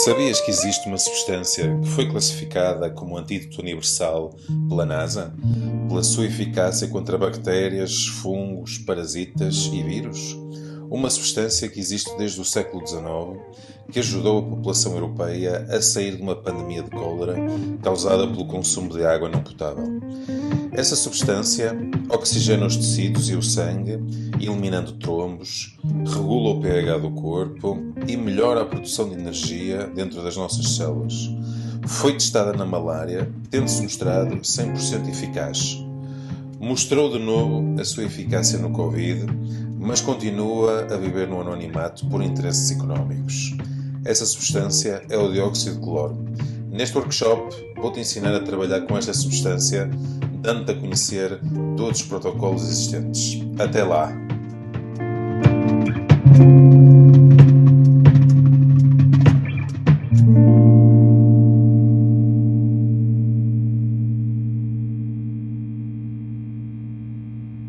Sabias que existe uma substância que foi classificada como antídoto universal pela NASA, pela sua eficácia contra bactérias, fungos, parasitas e vírus? Uma substância que existe desde o século XIX, que ajudou a população europeia a sair de uma pandemia de cólera causada pelo consumo de água não potável. Essa substância oxigena os tecidos e o sangue, eliminando trombos, regula o pH do corpo e melhora a produção de energia dentro das nossas células. Foi testada na malária, tendo-se mostrado 100% eficaz. Mostrou de novo a sua eficácia no Covid, mas continua a viver no anonimato por interesses económicos. Essa substância é o dióxido de cloro. Neste workshop vou-te ensinar a trabalhar com esta substância, dando-te a conhecer todos os protocolos existentes. Até lá!